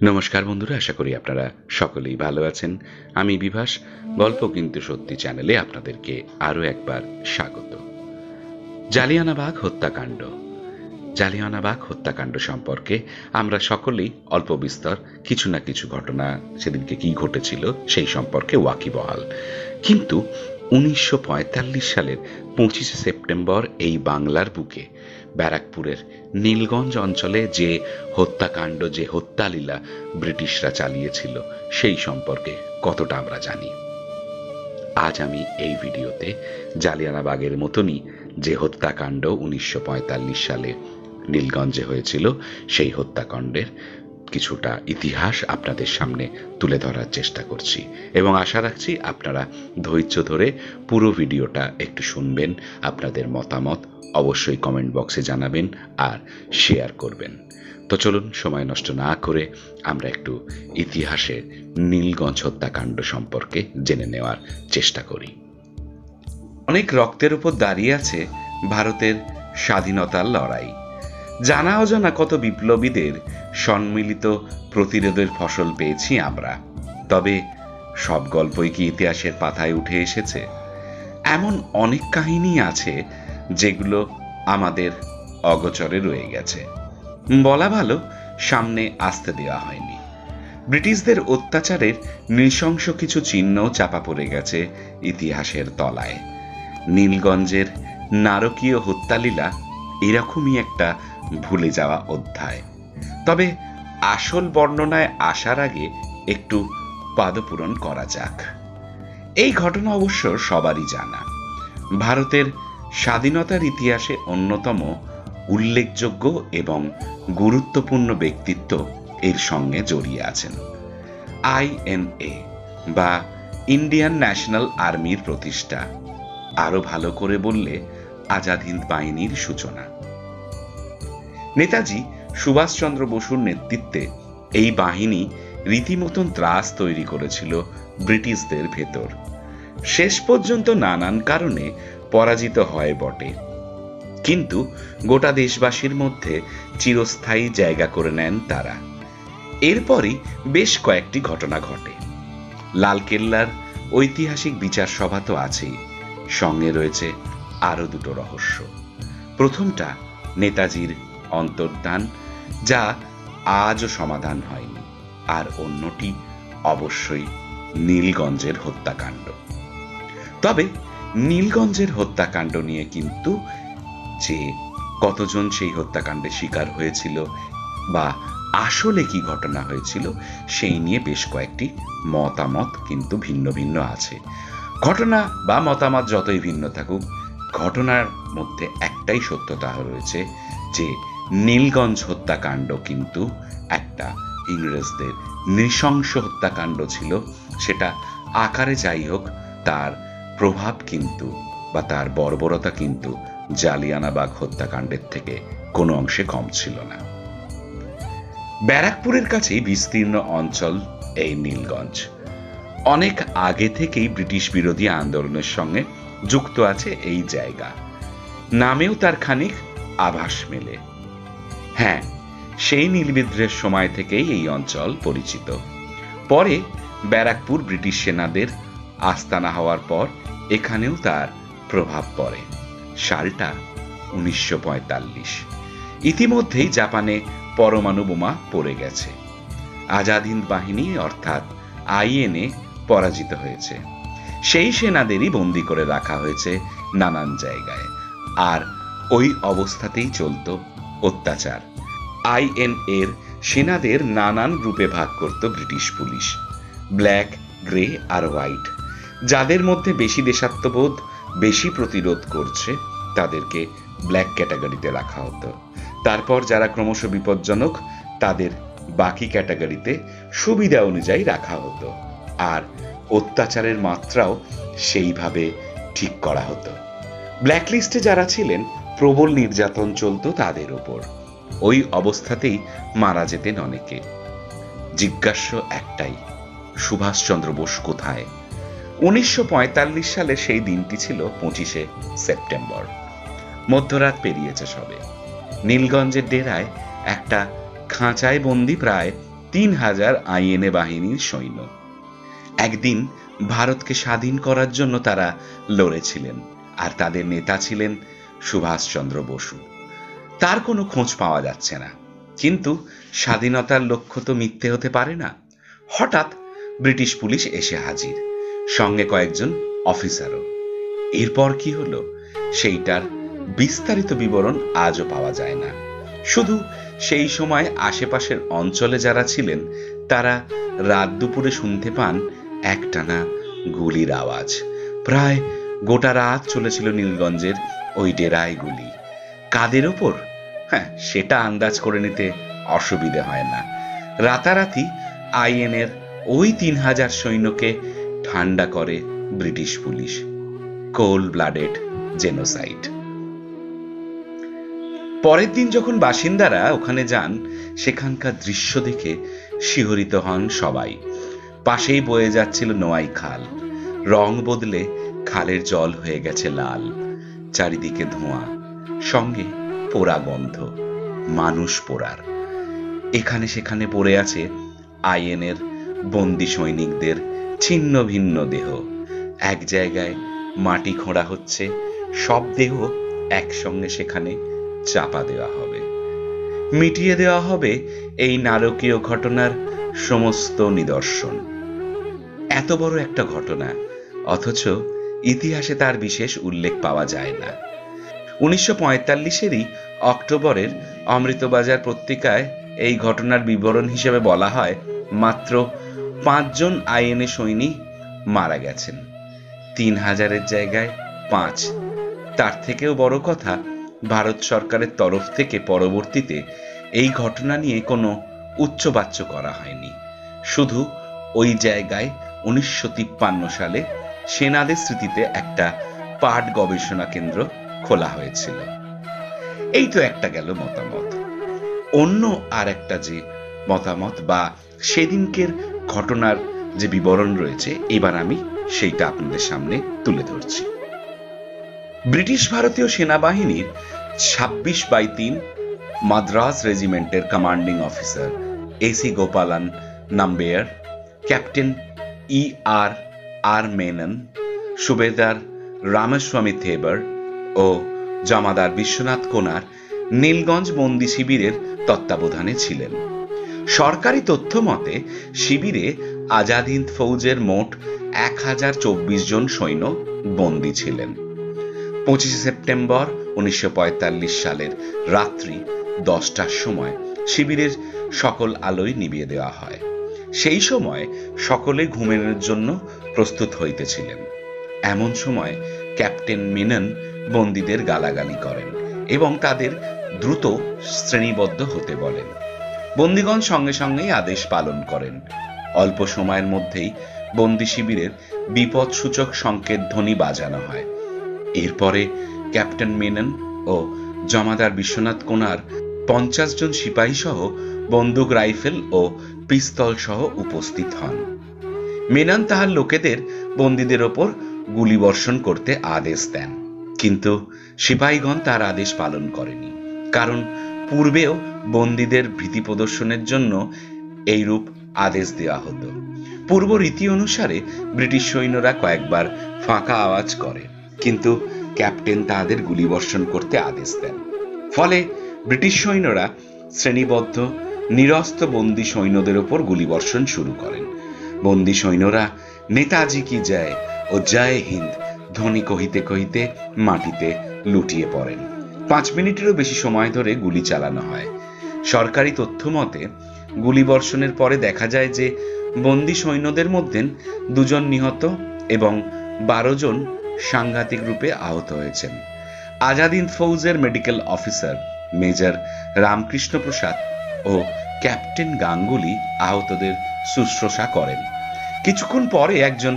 নমস্কার বন্ধুরা, আশা করি আপনারা সকলেই ভালো আছেন। আমি বিভাস, গল্প কিন্তু সত্যি চ্যানেলে আপনাদেরকে আরও একবার স্বাগত। জালিয়ানবাগ হত্যাকাণ্ড। জালিয়ানবাগ হত্যাকাণ্ড সম্পর্কে আমরা সকলেই অল্প বিস্তর কিছু না কিছু ঘটনা, সেদিনকে কি ঘটেছিল সেই সম্পর্কে ওয়াকিবহাল। কিন্তু 1945 সালের 25শে সেপ্টেম্বর এই বাংলার বুকে ব্যারাকপুরের নীলগঞ্জ অঞ্চলে যে হত্যাকাণ্ড, যে হত্যালীলা ব্রিটিশরা চালিয়েছিল সেই সম্পর্কে কতটা আমরা জানি। আজ আমি এই ভিডিওতে জালিয়ানবাগের মতনই যে হত্যাকাণ্ড 1945 সালে নীলগঞ্জে হয়েছিল সেই হত্যাকাণ্ডের কিছুটা ইতিহাস আপনাদের সামনে তুলে ধরার চেষ্টা করছি, এবং আশা রাখছি আপনারা ধৈর্য ধরে পুরো ভিডিওটা একটু শুনবেন। আপনাদের মতামত অবশ্যই কমেন্ট বক্সে জানাবেন আর শেয়ার করবেন। তো চলুন সময় নষ্ট না করে আমরা একটু ইতিহাসের নীলগঞ্জ হত্যাকাণ্ড সম্পর্কে জেনে নেওয়ার চেষ্টা করি। অনেক রক্তের উপর দাঁড়িয়ে আছে ভারতের স্বাধীনতার লড়াই। জানা অজানা কত বিপ্লবীদের সম্মিলিত প্রতিরোধের ফসল পেয়েছি আমরা। তবে সব গল্পই কি ইতিহাসের পাতায় উঠে এসেছে? এমন অনেক কাহিনী আছে যেগুলো আমাদের অগোচরে রয়ে গেছে, বলা ভালো সামনে আসতে দেওয়া হয়নি। ব্রিটিশদের অত্যাচারের নৃশংস কিছু চিহ্ন চাপা পড়ে গেছে ইতিহাসের তলায়। নীলগঞ্জের নারকীয় হত্যালীলা এরকমই একটা ভুলে যাওয়া অধ্যায়। তবে আসল বর্ণনায় আসার আগে একটু পাদপূরণ করা যাক। এই ঘটনা অবশ্য সবারই জানা। ভারতের স্বাধীনতার ইতিহাসে অন্যতম উল্লেখযোগ্য এবং গুরুত্বপূর্ণ ব্যক্তিত্ব এর সঙ্গে জড়িয়ে আছেন। INA বা ইন্ডিয়ান ন্যাশনাল আর্মির প্রতিষ্ঠা, আরো ভালো করে বললে আজাদ হিন্দ বাহিনীর সূচনা। নেতাজি সুভাষচন্দ্র বসুর নেতৃত্বে এই বাহিনী রীতিমতন ত্রাস তৈরি করেছিল ব্রিটিশদের ভেতর। শেষ পর্যন্ত নানান কারণে পরাজিত হয় বটে, কিন্তু গোটা দেশবাসীর মধ্যে চিরস্থায়ী জায়গা করে নেন তারা। এরপরই বেশ কয়েকটি ঘটনা ঘটে। লালকেল্লার ঐতিহাসিক বিচার সভা তো আছেই, সঙ্গে রয়েছে আরো দুটো রহস্য। প্রথমটা নেতাজির অন্তর্ধান, যা আজও সমাধান হয়নি, আর অন্যটি অবশ্যই নীলগঞ্জের হত্যাকাণ্ড। তবে নীলগঞ্জের হত্যাকাণ্ড নিয়ে কিন্তু যে কতজন সেই হত্যাকাণ্ডের শিকার হয়েছিল বা আসলে কি ঘটনা হয়েছিল সেই নিয়ে বেশ কয়েকটি মতামত কিন্তু ভিন্ন ভিন্ন আছে। ঘটনা বা মতামত যতই ভিন্ন থাকুক, ঘটনার মধ্যে একটাই সত্যতা রয়েছে যে নীলগঞ্জ হত্যাকাণ্ড কিন্তু একটা ইংরেজদের নৃশংস হত্যাকাণ্ড ছিল। সেটা আকারে যাই হোক, তার প্রভাব কিন্তু বা তার বর্বরতা কিন্তু জালিয়ানবাগ হত্যাকাণ্ডের থেকে কোনো অংশে কম ছিল না। ব্যারাকপুরের কাছেই বিস্তীর্ণ অঞ্চল এই নীলগঞ্জ। অনেক আগে থেকেই ব্রিটিশ বিরোধী আন্দোলনের সঙ্গে যুক্ত আছে এই জায়গা। নামেও তার খানিক আভাস মেলে। হ্যাঁ, সেই নীলবিদ্রোহের সময় থেকেই এই অঞ্চল পরিচিত। পরে ব্যারাকপুর ব্রিটিশ সেনাদের আস্তানা হওয়ার পর এখানেও তার প্রভাব পড়ে। সালটা 1945। ইতিমধ্যেই জাপানে পরমাণু বোমা পড়ে গেছে। আজাদ হিন্দ বাহিনী অর্থাৎ INA পরাজিত হয়েছে। সেই সেনাদেরই বন্দী করে রাখা হয়েছে নানান জায়গায়, আর ওই অবস্থাতেই চলত অত্যাচার। INA-র সেনাদের নানান গ্রুপে ভাগ করত ব্রিটিশ পুলিশ, ব্ল্যাক, গ্রে আর হোয়াইট। যাদের মধ্যে বেশি দেশাত্মবোধ, বেশি প্রতিরোধ করছে তাদেরকে ব্ল্যাক ক্যাটাগরিতে রাখা হতো। তারপর যারা ক্রমশ বিপজ্জনক তাদের বাকি ক্যাটাগরিতে সুবিধা অনুযায়ী রাখা হতো, আর অত্যাচারের মাত্রাও সেইভাবে ঠিক করা হতো। ব্ল্যাকলিস্টে যারা ছিলেন প্রবল নির্যাতন চলত তাদের উপর। ওই অবস্থাতেই মারা যেতেন অনেকে। জিজ্ঞাস্য একটাই, সুভাষচন্দ্র বোস কোথায়? 1945 সালে সেই দিনটি ছিল 25শে সেপ্টেম্বর। মধ্যরাত পেরিয়েছে সবে। নীলগঞ্জের ডেরায় একটা খাঁচায় বন্দি প্রায় 3000 আইএনএ বাহিনীর সৈন্য। একদিন ভারতকে স্বাধীন করার জন্য তারা লড়েছিলেন, আর তাদের নেতা ছিলেন সুভাষচন্দ্র বসু। তার কোনো খোঁজ পাওয়া যাচ্ছে না, কিন্তু স্বাধীনতার লক্ষ্য তো মিথ্যে হতে পারে না। হঠাৎ ব্রিটিশ পুলিশ এসে হাজির, সঙ্গে কয়েকজন অফিসারও। এরপর কি হলো সেইটার বিস্তারিত বিবরণ আজও পাওয়া যায় না। শুধু সেই সময় আশেপাশের অঞ্চলে যারা ছিলেন তারা রাত দুপুরে শুনতে পান একটানা গুলির আওয়াজ। প্রায় গোটা রাত চলেছিল নীলগঞ্জের ওই ডেরায় গুলি। কাদের ওপর? হ্যাঁ, সেটা আন্দাজ করে নিতে অসুবিধে হয় না। রাতারাতি আইএনএর ওই 3000 সৈন্যকে ঠান্ডা করে British police. Cold blooded genocide. পরের দিন যখন বাসিন্দারা ওখানে যান, সেখানকার দৃশ্য দেখে শিহরিত হন সবাই। পাশেই বয়ে যাচ্ছিল নোয়াই খাল। রং বদলে খালের জল হয়ে গেছে লাল। চারিদিকে ধোঁয়া, সঙ্গে পোড়া গন্ধ, মানুষ পোড়ার। এখানে সেখানে পড়ে আছে আইএনএর বন্দি সৈনিকদের ছিন্ন ভিন্ন দেহ। এক জায়গায় মাটি খোঁড়া হচ্ছে, সব দেহ একসঙ্গে সেখানে চাপা দেওয়া হবে। মিটিয়ে দেওয়া হবে এই নারকীয় ঘটনার সমস্ত নিদর্শন। এত বড় একটা ঘটনা, অথচ ইতিহাসে তার বিশেষ উল্লেখ পাওয়া যায় না। 1945-এরই অক্টোবরের অমৃতবাজার পত্রিকায় এই ঘটনার বিবরণ হিসেবে বলা হয় মাত্র 5 জন আইএনএ সৈনিক মারা গেছেন। 3000-এর জায়গায় 5। তার থেকেও বড় কথা, ভারত সরকারের তরফ থেকে পরবর্তীতে এই ঘটনা নিয়ে কোনো উচ্চবাচ্য করা হয়নি। শুধু ওই জায়গায় 1953 সালে সেনাদের স্মৃতিতে একটা পাট গবেষণা কেন্দ্র খোলা হয়েছিল। এই তো একটা গেল মতামত। অন্য আর একটা যে মতামত বা সেদিনকের ঘটনার যে বিবরণ রয়েছে, এবার আমি সেইটা আপনাদের সামনে তুলে ধরছি। ব্রিটিশ ভারতীয় সেনাবাহিনীর 26/3 মাদ্রাস রেজিমেন্টের commanding officer AC Gopalan Nambiar, captain R Menon, subedar Ramaswamy Thevar ও জামাদার বিশ্বনাথ কোনার নীলগঞ্জ বন্দি শিবিরের তত্ত্বাবধানে ছিলেন। সরকারি তথ্য মতে শিবিরে আজাদ হিন্দ ফৌজের মোট 1024 জন সৈন্য বন্দী ছিলেন। 25 সেপ্টেম্বর 1945 সালের রাত্রি 10টার সময় শিবিরের সকল আলোয় নিভিয়ে দেওয়া হয়। সেই সময় সকলে ঘুমের জন্য প্রস্তুত হইতেছিলেন। এমন সময় ক্যাপ্টেন মেনন বন্দীদের গালাগালি করেন এবং তাদের দ্রুত শ্রেণীবদ্ধ হতে বলেন। বন্দীগণ সঙ্গে সঙ্গেই আদেশ পালন করেন। অল্প সময়ের মধ্যেই বন্দি শিবিরের বিপদ সূচক সংকেত ধ্বনি বাজানো হয়। এরপরে ক্যাপ্টেন মেনন ও জমাদার বিশ্বনাথ কোনার 50 জন সিপাহী সহ বন্দুক, রাইফেল ও পিস্তল সহ উপস্থিত হন। মেনন তাহার লোকেদের বন্দীদের ওপর গুলিবর্ষণ করতে আদেশ দেন, কিন্তু সিপাহীগণ তার আদেশ পালন করেনি, কারণ পূর্বেও বন্দীদের ভীতি প্রদর্শনের জন্য এইরূপ আদেশ দেওয়া হতো। পূর্ব রীতি অনুসারে ব্রিটিশ সৈন্যরা কয়েকবার ফাঁকা আওয়াজ করে, কিন্তু ক্যাপ্টেন তাদের গুলিবর্ষণ করতে আদেশ দেন। ফলে ব্রিটিশ সৈন্যরা শ্রেণীবদ্ধ নিরস্ত্র বন্দী সৈন্যদের ওপর গুলিবর্ষণ শুরু করেন। বন্দী সৈন্যরা নেতাজি কি জয় ও জয় হিন্দ ধ্বনি কহিতে কহিতে মাটিতে লুটিয়ে পড়েন। 5 মিনিটেরও বেশি সময় ধরে গুলি চালানো হয়। সরকারি তথ্য মতে গুলিবর্ষণের পরে দেখা যায় যে বন্দী সৈন্যদের মধ্যে 2 জন নিহত এবং 12 জন সাংঘাতিক রূপে আহত হয়েছেন। আজাদ হিন্দ ফৌজের medical officer major Ramakrishna Prasad ও ক্যাপ্টেন গাঙ্গুলি আহতদের শুশ্রূষা করেন। কিছুক্ষণ পরে একজন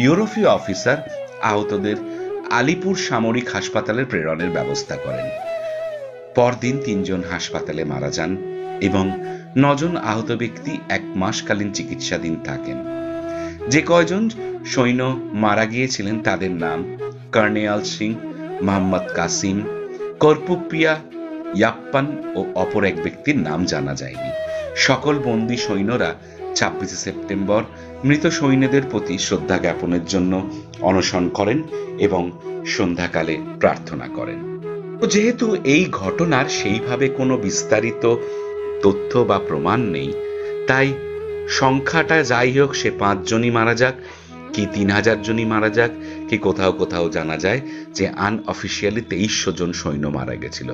ইউরোপীয় অফিসার আহতদের আলিপুর সামরিক হাসপাতালে প্রেরণের ব্যবস্থা করেন। পরদিন 3 জন হাসপাতালে মারা যান এবং 9 জন আহত ব্যক্তি 1 মাসকালীন চিকিৎসাধীন থাকেন। যে কয়জন সৈন্য মারা গিয়েছিলেন তাদের নাম কর্নেয়াল সিং, মোহাম্মদ কাসিম, করপুপিয়া, ইয়াপ্পান ও অপর এক ব্যক্তির নাম জানা যায়নি। সকল বন্দী সৈন্যরা 26শে সেপ্টেম্বর মৃত সৈন্যদের প্রতি শ্রদ্ধা জ্ঞাপনের জন্য অনশন করেন এবং সন্ধ্যাকালে প্রার্থনা করেন। তো যেহেতু এই ঘটনার সেইভাবে কোনো বিস্তারিত তথ্য বা প্রমাণ নেই, তাই সংখ্যাটা যাই হোক, সে 5 জনই মারা যাক কি 3000 জনই মারা যাক, কি কোথাও কোথাও জানা যায় যে আনঅফিসিয়ালি 2300 জন সৈন্য মারা গেছিল,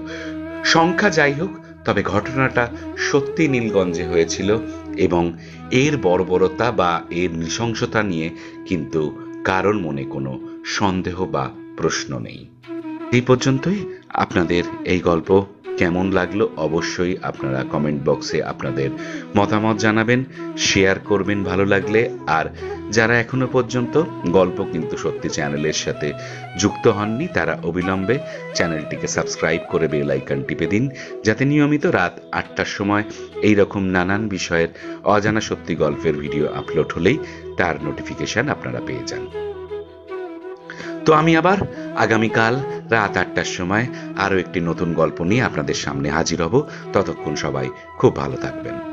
সংখ্যা যাই হোক, তবে ঘটনাটা সত্যি নীলগঞ্জে হয়েছিল এবং এর বর্বরতা বা এর নৃশংসতা নিয়ে কিন্তু কারোর মনে কোনো সন্দেহ বা প্রশ্ন নেই। এই পর্যন্তই। আপনাদের এই গল্প কেমন লাগলো অবশ্যই আপনারা কমেন্ট বক্সে আপনাদের মতামত জানাবেন, শেয়ার করবেন ভালো লাগলে। আর যারা এখনো পর্যন্ত গল্প কিন্তু সত্যি চ্যানেলের সাথে যুক্ত হননি, তারা অবিলম্বে চ্যানেলটিকে সাবস্ক্রাইব করে বেল আইকন টিপে দিন, যাতে নিয়মিত রাত 8টার সময় এই রকম নানান বিষয়ের অজানা সত্যি গল্পের ভিডিও আপলোড হলেই তার নোটিফিকেশন আপনারা পেয়ে যান। তো আমি আবার আগামীকাল রাত 8টার সময় আরও একটি নতুন গল্প নিয়ে আপনাদের সামনে হাজির হব। ততক্ষণ সবাই খুব ভালো থাকবেন।